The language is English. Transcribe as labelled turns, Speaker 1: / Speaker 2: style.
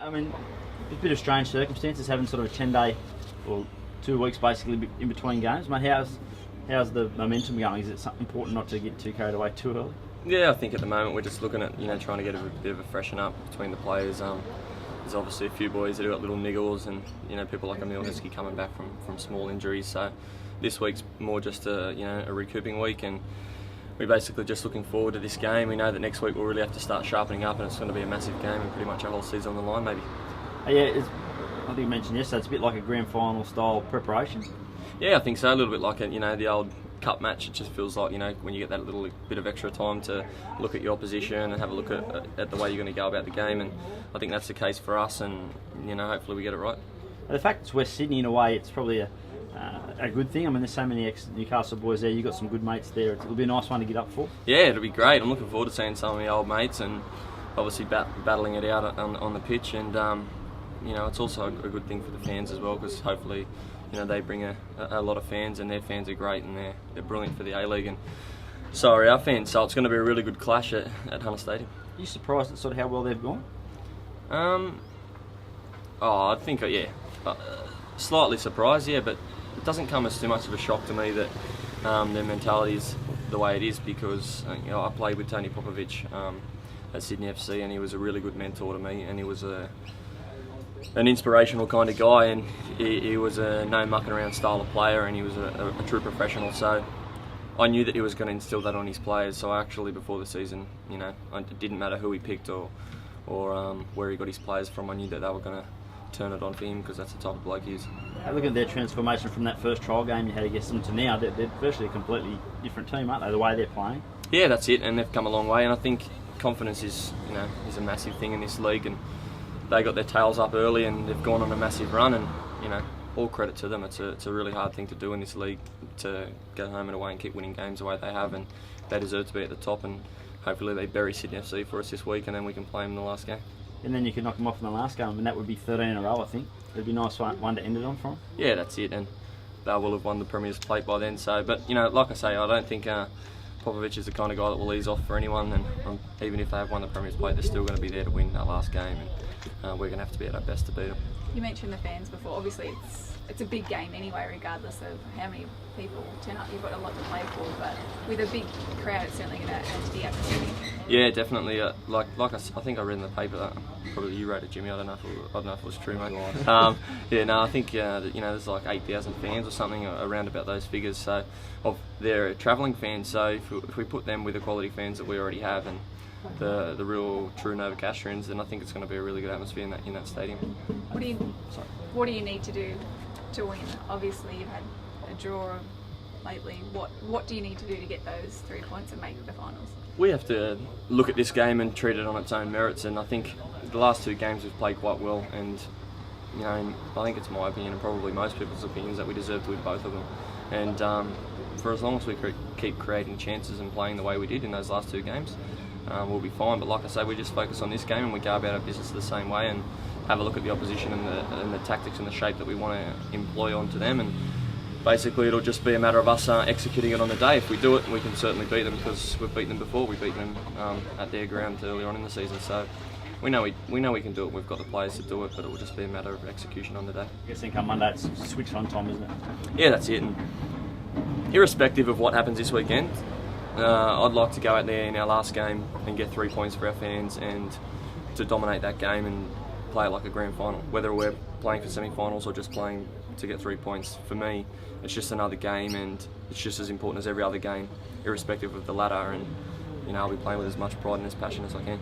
Speaker 1: I mean, it's a bit of strange circumstances having sort of a 10-day or 2 weeks basically in between games. Mate, how's the momentum going? Is it something important not to get too carried away too early?
Speaker 2: Yeah, I think at the moment we're just looking at trying to get a bit of a freshen up between the players. There's obviously a few boys that have got little niggles, and people like Emil Heskey coming back from small injuries. So this week's more just a recouping week, and we're basically just looking forward to this game. We know that next week we'll really have to start sharpening up, and it's going to be a massive game and pretty much a whole season on the line, maybe.
Speaker 1: Yeah, I think you mentioned yesterday, it's a bit like a grand final style preparation.
Speaker 2: Yeah, I think so. A little bit like the old cup match. It just feels like when you get that little bit of extra time to look at your opposition and have a look at the way you're going to go about the game, and I think that's the case for us, and hopefully we get it right.
Speaker 1: The fact it's West Sydney in a way, it's probably a good thing. I mean, there's so many ex-Newcastle boys there. You've got some good mates there. It'll be a nice one to get up for.
Speaker 2: Yeah, it'll be great. I'm looking forward to seeing some of my old mates and obviously battling it out on the pitch, and it's also a good thing for the fans as well, because hopefully they bring a lot of fans, and their fans are great, and they're brilliant for the A-League, and so are our fans. So it's going to be a really good clash at Hunter Stadium.
Speaker 1: Are you surprised at sort of how well they've gone?
Speaker 2: I think, slightly surprised, yeah, but it doesn't come as too much of a shock to me that their mentality is the way it is, because I played with Tony Popovich at Sydney FC, and he was a really good mentor to me, and he was an inspirational kind of guy, and he was a no mucking around style of player, and he was a true professional. So I knew that he was going to instill that on his players. So actually, before the season, it didn't matter who he picked or where he got his players from. I knew that they were going to turn it on for him, because that's the type of bloke he is.
Speaker 1: Look at their transformation from that first trial game you had against them to now. They're virtually a completely different team, aren't they? The way they're playing.
Speaker 2: Yeah, that's it, and they've come a long way. And I think confidence is a massive thing in this league, and they got their tails up early and they've gone on a massive run, and all credit to them. It's a really hard thing to do in this league, to go home and away and keep winning games the way they have, and they deserve to be at the top, and hopefully they bury Sydney FC for us this week, and then we can play them in the last game.
Speaker 1: And then you can knock them off in the last game, and that would be 13 in a row, I think. It'd be a nice one to end it on for them.
Speaker 2: Yeah, that's it, and they will have won the Premier's Plate by then. So, but like I say, I don't think Popovich is the kind of guy that will ease off for anyone, and even if they have won the Premier's Plate, they're still going to be there to win that last game, and we're going to have to be at our best to beat them.
Speaker 3: You mentioned the fans before. Obviously, it's a big game anyway, regardless of how many people turn up. You've got a lot to play for, but with a big crowd, it's certainly going to add to the atmosphere.
Speaker 2: Yeah, definitely. Like I think I read in the paper, probably you wrote it, Jimmy. I don't know if it was true, mate. I think there's like 8,000 fans or something around about those figures. So they're travelling fans. So if we put them with the quality fans that we already have, and the real true Novocastrians, then I think it's going to be a really good atmosphere in that stadium.
Speaker 3: What do you need to do to win? Obviously, you've had a draw lately. What do you need to do to get those 3 points and make the finals?
Speaker 2: We have to look at this game and treat it on its own merits, and I think the last 2 games we've played quite well, and I think it's my opinion and probably most people's opinions that we deserve to win both of them. And for as long as we keep creating chances and playing the way we did in those last 2 games, we'll be fine. But like I say, we just focus on this game, and we go about our business the same way, and have a look at the opposition and the tactics and the shape that we want to employ onto them, and basically it'll just be a matter of us executing it on the day. If we do it, we can certainly beat them, because we've beaten them before. We beat them at their ground earlier on in the season, so we know we can do it. We've got the players to do it, but it will just be a matter of execution on the day.
Speaker 1: I guess come Monday it's switch on time, isn't it?
Speaker 2: Yeah, that's it. And irrespective of what happens this weekend, I'd like to go out there in our last game and get 3 points for our fans, and to dominate that game and play it like a grand final. Whether we're playing for semi-finals or just playing to get 3 points, for me, it's just another game, and it's just as important as every other game, irrespective of the ladder. And I'll be playing with as much pride and as passion as I can.